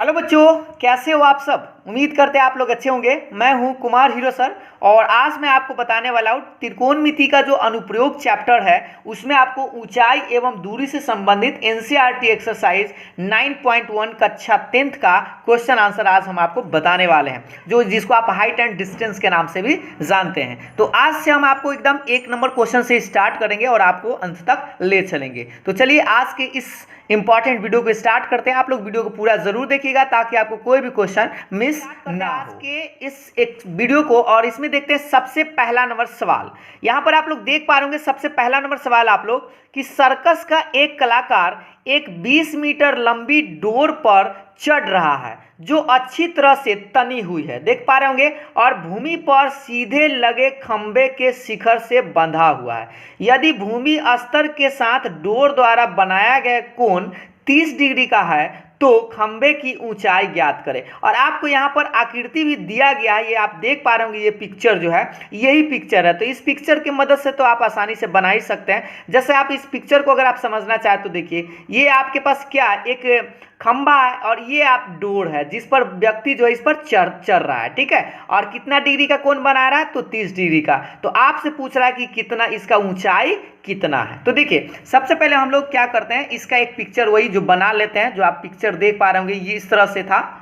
Hello बच्चों, कैसे हो आप सब। उम्मीद करते हैं आप लोग अच्छे होंगे। मैं हूं कुमार हीरो सर और आज मैं आपको बताने वाला हूं त्रिकोणमिति का जो अनुप्रयोग चैप्टर है उसमें आपको ऊंचाई एवं दूरी से संबंधित एनसीईआरटी एक्सरसाइज 9.1 कक्षा 10th का क्वेश्चन आंसर आज हम आपको बताने वाले हैं, जो जिसको आप हाइट एंड डिस्टेंस के नाम से भी जानते हैं। तो आज से हम आपको एकदम 1 नंबर क्वेश्चन से स्टार्ट करेंगे और आपको अंत तक ले चलेंगे। तो चलिए आज के इस इंपॉर्टेंट वीडियो को स्टार्ट करते हैं। आप लोग वीडियो को पूरा जरूर देखिएगा ताकि आपको कोई भी क्वेश्चन मिस ना हो। आज के इस एक वीडियो को और इसमें देखते हैं सबसे पहला नंबर सवाल। यहां पर आप लोग देख पा रहे होंगे सबसे पहला नंबर सवाल आप लोग कि सर्कस का एक कलाकार एक 20 मीटर लंबी डोर पर चढ़ रहा है जो अच्छी तरह से तनी हुई है, देख पा रहे होंगे, और भूमि पर सीधे लगे खंबे के शिखर से बंधा हुआ है। यदि भूमि स्तर के साथ डोर द्वारा बनाया गया कोण 30 डिग्री का है तो खंबे की ऊंचाई ज्ञात करें। और आपको यहाँ पर आकृति भी दिया गया है, ये आप देख पा रहे होंगे, ये पिक्चर जो है यही पिक्चर है। तो इस पिक्चर की मदद से तो आप आसानी से बना ही सकते हैं। जैसे आप इस पिक्चर को अगर आप समझना चाहें तो देखिए, ये आपके पास क्या है, एक खंबा है और ये आप डोर है जिस पर व्यक्ति जो है इस पर चढ़ रहा है, ठीक है। और कितना डिग्री का कोण बना रहा है तो 30 डिग्री का। तो आपसे पूछ रहा है कि कितना इसका ऊंचाई कितना है। तो देखिए सबसे पहले हम लोग क्या करते हैं, इसका एक पिक्चर वही जो बना लेते हैं, जो आप पिक्चर देख पा रहे होंगे ये इस तरह से था।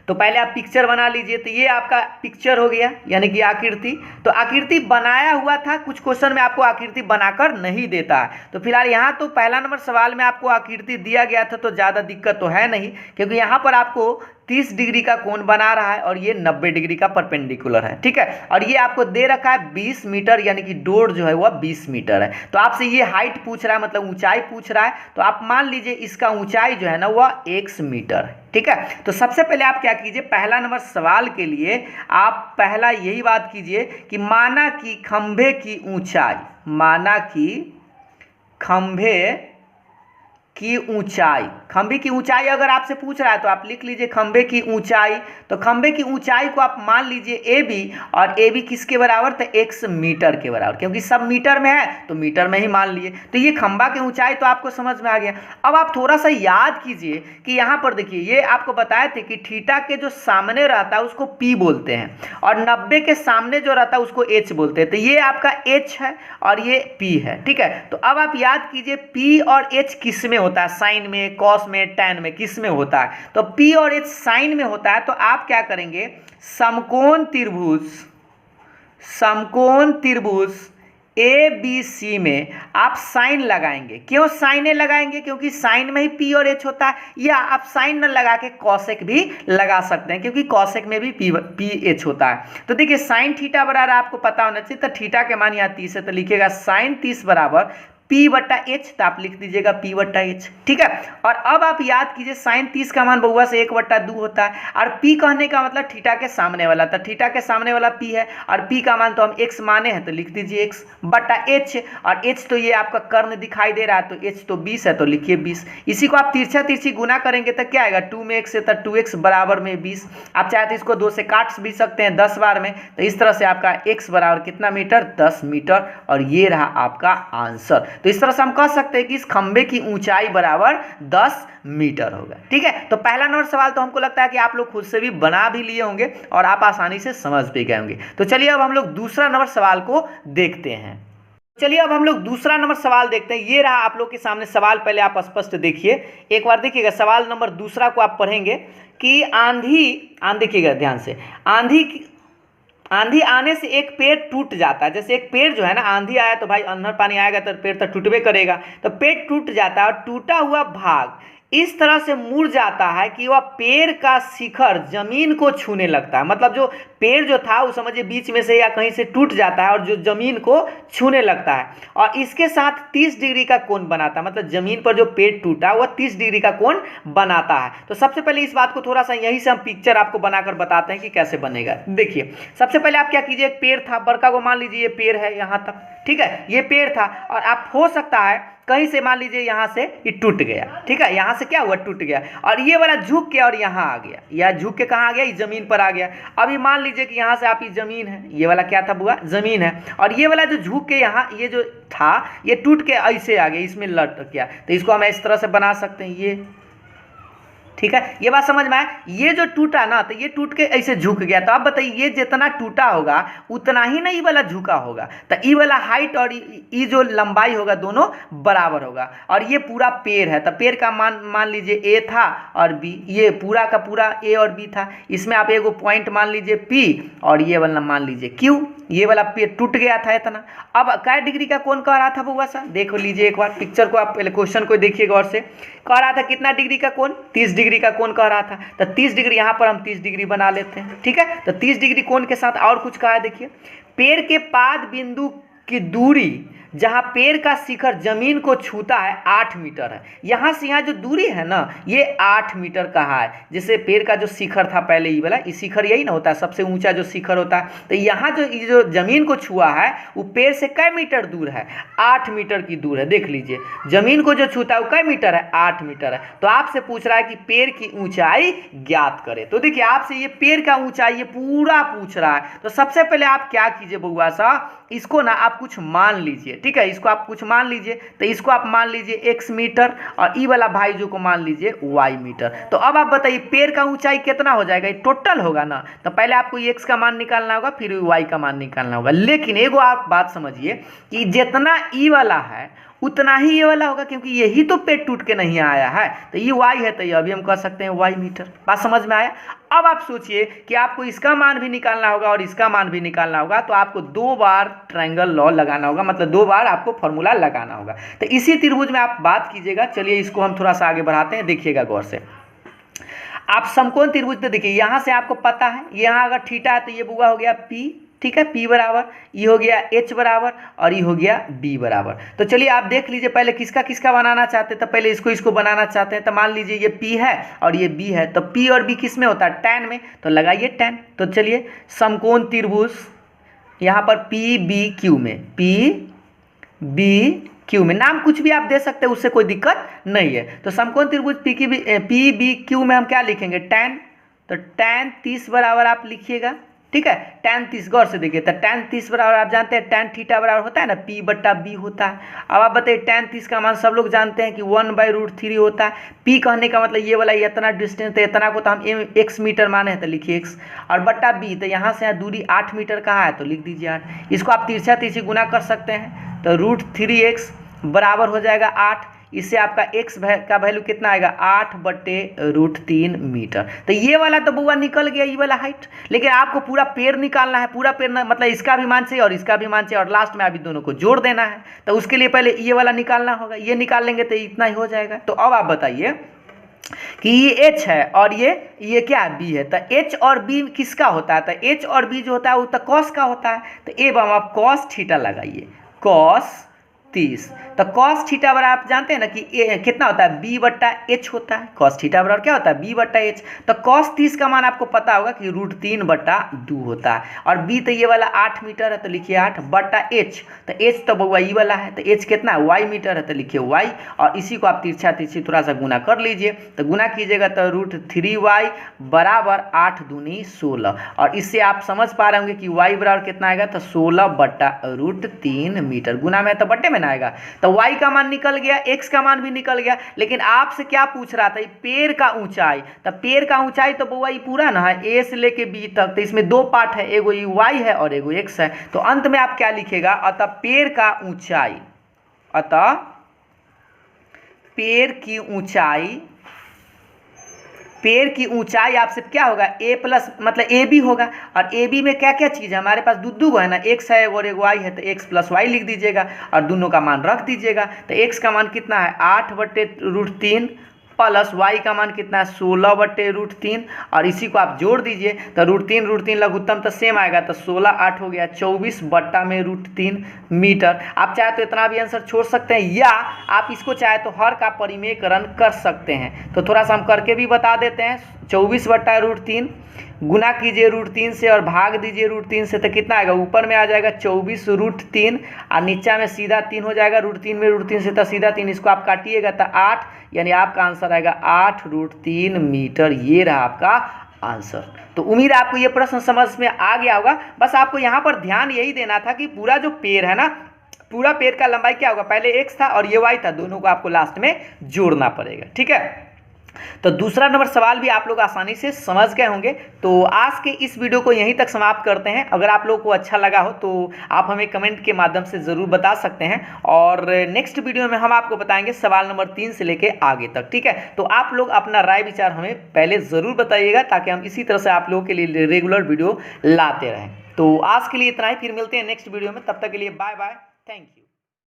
तो पहले आप पिक्चर बना लीजिए। तो ये आपका पिक्चर हो गया, यानी कि आकृति। तो आकृति बनाया हुआ था, कुछ क्वेश्चन में आपको आकृति बनाकर नहीं देता है। तो फिलहाल यहाँ तो पहला नंबर सवाल में आपको आकृति दिया गया था तो ज़्यादा दिक्कत तो है नहीं, क्योंकि यहाँ पर आपको 30 डिग्री का कोण बना रहा है और ये 90 डिग्री का परपेंडिकुलर है, ठीक है। और ये आपको दे रखा है 20 मीटर, यानी कि डोर जो है वह 20 मीटर है। तो आपसे ये हाइट पूछ रहा है, मतलब ऊंचाई पूछ रहा है। तो आप मान लीजिए इसका ऊंचाई जो है ना वह x मीटर है, ठीक है। तो सबसे पहले आप क्या कीजिए, पहला नंबर सवाल के लिए आप पहला यही बात कीजिए कि माना कि खंभे की ऊंचाई, माना कि खंभे की ऊंचाई, खंभे की ऊंचाई अगर आपसे पूछ रहा है तो आप लिख लीजिए खंभे की ऊंचाई। तो खंभे की ऊंचाई को आप मान लीजिए AB, और AB किसके बराबर, तो x मीटर के बराबर, क्योंकि सब मीटर में है तो मीटर में ही मान लिए। तो ये खंभा की ऊंचाई तो आपको समझ में आ गया। अब आप थोड़ा सा याद कीजिए कि यहाँ पर देखिए, ये आपको बताए थे कि थीटा के जो सामने रहता है उसको P बोलते हैं और 90 के सामने जो रहता है उसको H बोलते हैं। तो ये आपका H है और ये P है, ठीक है। तो अब आप याद कीजिए P और H किस में होता है, साइन में, कॉस में, टैन में, किस में होता है। तो P और H साइन में होता है। तो आप क्या करेंगे, समकोण त्रिभुज ABC में आप साइन लगाएंगे। क्यों साइन लगाएंगे, क्योंकि साइन में ही P और H होता है। या आप साइन न लगा के कॉसेक भी लगा सकते हैं, क्योंकि कॉसेक में भी PH होता है। तो देखिए साइन थीटा बराबर आपको पता होना चाहिए। तो थीटा के मान यहाँ 30 है, तो लिखिएगा साइन 30 बराबर P/H। तो आप लिख दीजिएगा P/H, ठीक है। और अब आप याद कीजिए साइन 30 का मान बहुआ से 1/2 होता है, और P कहने का मतलब थीटा के सामने वाला, तो थीटा के सामने वाला P है और P का मान तो हम x माने हैं तो लिख दीजिए x/H। और H तो ये आपका कर्ण दिखाई दे रहा है, तो H तो 20 है तो लिखिए 20। इसी को आप तिरछा तिरछी गुना करेंगे तो क्या आएगा, 2 में x है तो 2x बराबर में 20। आप चाहे तो इसको 2 से काट भी सकते हैं 10 बार में। तो इस तरह से आपका x बराबर कितना मीटर, 10 मीटर। और ये रहा आपका आंसर। तो इस तरह से हम कह सकते हैं कि इस खंबे की ऊंचाई बराबर 10 मीटर होगा, ठीक है। तो पहला नंबर सवाल तो हमको लगता है कि आप लोग खुद से भी बना भी लिए होंगे और आप आसानी से समझ भी गए होंगे। तो चलिए अब हम लोग दूसरा नंबर सवाल को देखते हैं। चलिए अब हम लोग दूसरा नंबर सवाल देखते हैं। ये रहा आप लोग के सामने सवाल, पहले आप स्पष्ट देखिए, एक बार देखिएगा। सवाल नंबर दूसरा को आप पढ़ेंगे कि आंधी देखिएगा ध्यान से, आंधी आने से एक पेड़ टूट जाता है। जैसे एक पेड़ जो है ना, आंधी आया तो भाई अंधर पानी आएगा तो पेड़ तो टूटबे करेगा। तो पेड़ टूट जाता है और टूटा हुआ भाग इस तरह से मुड़ जाता है कि वह पेड़ का शिखर जमीन को छूने लगता है। मतलब जो पेड़ जो था वो समझिए बीच में से या कहीं से टूट जाता है और जो जमीन को छूने लगता है, और इसके साथ 30 डिग्री का कोण बनाता है। मतलब जमीन पर जो पेड़ टूटा वह 30 डिग्री का कोण बनाता है। तो सबसे पहले इस बात को थोड़ा सा यहीं से हम पिक्चर आपको बनाकर बताते हैं कि कैसे बनेगा। देखिए सबसे पहले आप क्या कीजिए, एक पेड़ था बड़का को, मान लीजिए ये पेड़ है यहाँ तक, ठीक है, ये पेड़ था। और आप हो सकता है कहीं से मान लीजिए यहाँ से ये टूट गया, ठीक है, यहाँ से क्या हुआ, टूट गया, और ये वाला झुक के और यहाँ आ गया, या झुक के कहाँ आ गया, ये जमीन पर आ गया। अभी मान लीजिए कि यहाँ से आप, ये जमीन है, ये वाला क्या था बुआ, जमीन है, और ये वाला जो झुक के यहाँ ये जो था ये टूट के ऐसे आ गया, इसमें लटक गया। तो इसको हम इस तरह से बना सकते हैं, ठीक है, ये बात समझ में आया। ये जो टूटा ना तो ये टूट के ऐसे झुक गया, तो आप बताइए ये जितना टूटा होगा उतना ही ना ये वाला झुका होगा, तो ये वाला हाइट और ये जो लंबाई होगा दोनों बराबर होगा। और ये पूरा पेड़ है, तो पेड़ का मान लीजिए ए था और बी, ये पूरा का पूरा ए और बी था। इसमें आप एगो पॉइंट मान लीजिए पी और ये वाला मान लीजिए क्यू। ये वाला पेड़ टूट गया था इतना। अब क्या डिग्री का कोण कह रहा था बउआ सा, देख लीजिए एक बार पिक्चर को, आप पहले क्वेश्चन को देखिए गौर से। कह रहा था कितना डिग्री का कोण, 30 डिग्री का कोण कह रहा था। तो 30 डिग्री यहाँ पर हम 30 डिग्री बना लेते हैं, ठीक है। तो 30 डिग्री कोण के साथ और कुछ कहा है, देखिए पेड़ के पाद बिंदु की दूरी जहाँ पेड़ का शिखर जमीन को छूता है 8 मीटर है। यहाँ से यहाँ जो दूरी है ना ये 8 मीटर कहा है। जैसे पेड़ का जो शिखर था पहले ये वाला, ये शिखर यही ना होता है, सबसे ऊंचा जो शिखर होता है। तो यहाँ जो जमीन को छुआ है वो पेड़ से कै मीटर दूर है, 8 मीटर की दूर है। देख लीजिए जमीन को जो छूता है वो कै मीटर है, 8 मीटर है। तो आपसे पूछ रहा है कि पेड़ की ऊंचाई ज्ञात करे। तो देखिए आपसे ये पेड़ का ऊंचाई ये पूरा पूछ रहा है। तो सबसे पहले आप क्या कीजिए बउआ सा, इसको ना आप कुछ मान लीजिए, ठीक है। इसको आप कुछ मान लीजिए, तो इसको आप मान लीजिए x मीटर और ई वाला भाई जो को मान लीजिए y मीटर। तो अब आप बताइए पेड़ का ऊंचाई कितना हो जाएगा, ये टोटल होगा ना। तो पहले आपको x का मान निकालना होगा, फिर y का मान निकालना होगा। लेकिन एगो आप बात समझिए कि जितना ई वाला है उतना ही ये वाला होगा, क्योंकि यही तो पेड़ टूट के नहीं आया है। तो ये y है, तो ये अभी हम कह सकते हैं y मीटर। बात समझ में आया। अब आप सोचिए कि आपको इसका मान भी निकालना होगा और इसका मान भी निकालना होगा, तो आपको 2 बार ट्रायंगल लॉ लगाना होगा, मतलब 2 बार आपको फॉर्मूला लगाना होगा। तो इसी त्रिभुज में आप बात कीजिएगा। चलिए इसको हम थोड़ा सा आगे बढ़ाते हैं, देखिएगा गौर से। आप समकोण त्रिभुज तो देखिए यहाँ से आपको पता है, यहाँ अगर थीटा है तो ये बुआ हो गया P, ठीक है, P बराबर, ये हो गया H बराबर और ये हो गया B बराबर। तो चलिए आप देख लीजिए पहले किसका किसका बनाना चाहते हैं। तो पहले इसको बनाना चाहते हैं। तो मान लीजिए ये P है और ये B है, तो P और B किस में होता है, tan में, तो लगाइए tan। तो चलिए समकोण त्रिभुज यहाँ पर PBQ में, PBQ में नाम कुछ भी आप दे सकते हैं, उससे कोई दिक्कत नहीं है। तो समकोण त्रिभुज PBQ में हम क्या लिखेंगे, tan। तो tan 30 बराबर आप लिखिएगा, ठीक है। tan 30 गौर से देखिए, तो tan 30 बराबर आप जानते हैं tan थीटा बराबर होता है ना P/B होता है। अब आप बताइए tan 30 का मान सब लोग जानते हैं कि 1/√3 होता है। P कहने का मतलब ये वाला इतना डिस्टेंस, तो इतना को तो हम x मीटर माने हैं, तो लिखिए x और बट्टा B। तो यहाँ से यहाँ दूरी 8 मीटर कहाँ है, तो लिख दीजिए 8। इसको आप तिरछा तिरछी गुना कर सकते हैं, तो √3x बराबर हो जाएगा 8। इससे आपका x का वैल्यू कितना आएगा, 8/√3 मीटर। तो ये वाला तो बुआ निकल गया, ये वाला हाइट। लेकिन आपको पूरा पेड़ निकालना है, पूरा पेड़ मतलब इसका भी मान चाहिए और इसका भी मान चाहिए और लास्ट में अभी दोनों को जोड़ देना है। तो उसके लिए पहले ये वाला निकालना होगा, ये निकाल लेंगे तो इतना ही हो जाएगा। तो अब आप बताइए कि ये h है और ये क्या है, b है। तो h और b किसका होता है, तो h और b जो होता है वो तो cos का होता है। तो एवं आप cos थीटा लगाइए, cos 30। तो cos थीटा बराबर आप जानते हैं ना कि कितना होता है, B/H होता है। cos थीटा बराबर क्या होता है, B/H। तो cos 30 का मान आपको पता होगा कि √3/2 होता है। और B तो ये वाला 8 मीटर है, तो लिखिए 8/H। तो H तो बउआ ये वाला है, तो H कितना है, y मीटर है, तो लिखिए y। और इसी को आप तिरछा तिरछी थोड़ा सा गुना कर लीजिए। तो गुना कीजिएगा तो √3y बराबर 8 दूनी 16। और इससे आप समझ पा रहे होंगे कि y बराबर कितना आएगा, तो 16/√3 मीटर। गुना में तो बट्टे में ना आएगा। तो y का मान निकल गया, x का मान भी निकल गया। लेकिन आपसे क्या पूछ रहा था, पेड़ का ऊंचाई। तो पेड़ का ऊंचाई तो बउआ ये पूरा ना है, a से लेके b तक। तो इसमें 2 पार्ट है, एगो ये y है और एगो x है। तो अंत में आप क्या लिखेगा, अतः पेड़ का ऊंचाई, अतः पेड़ की ऊंचाई आपसे क्या होगा, a प्लस मतलब ए बी होगा। और ए बी में क्या क्या चीज़ है हमारे पास, दो है ना, x है और एक y है। तो x + y लिख दीजिएगा और दोनों का मान रख दीजिएगा। तो x का मान कितना है, 8/√3 प्लस y का मान कितना है, 16/√3। और इसी को आप जोड़ दीजिए तो √3 लघुत्तम तो सेम आएगा। तो 16 8 हो गया 24/√3 मीटर। आप चाहे तो इतना भी आंसर छोड़ सकते हैं, या आप इसको चाहे तो हर का परिमेयकरण कर सकते हैं। तो थोड़ा सा हम करके भी बता देते हैं। 24/√3 गुना कीजिए √3 से और भाग दीजिए √3 से, तो कितना आएगा, ऊपर में आ जाएगा 24√3 और नीचा में सीधा 3 हो जाएगा। √3 में √3 से तो सीधा 3, इसको आप काटिएगा तो 8, यानी आपका आंसर आएगा 8√3 मीटर। ये रहा आपका आंसर। तो उम्मीद है आपको ये प्रश्न समझ में आ गया होगा। बस आपको यहाँ पर ध्यान यही देना था कि पूरा जो पेड़ है ना, पूरा पेड़ का लंबाई क्या होगा, पहले x था और ये y था, दोनों को आपको लास्ट में जोड़ना पड़ेगा, ठीक है। तो दूसरा नंबर सवाल भी आप लोग आसानी से समझ गए होंगे। तो आज के इस वीडियो को यहीं तक समाप्त करते हैं। अगर आप लोगों को अच्छा लगा हो तो आप हमें कमेंट के माध्यम से ज़रूर बता सकते हैं, और नेक्स्ट वीडियो में हम आपको बताएंगे सवाल नंबर 3 से लेके आगे तक। ठीक है, तो आप लोग अपना राय विचार हमें पहले ज़रूर बताइएगा, ताकि हम इसी तरह से आप लोगों के लिए रेगुलर वीडियो लाते रहें। तो आज के लिए इतना ही, फिर मिलते हैं नेक्स्ट वीडियो में। तब तक के लिए बाय बाय, थैंक यू।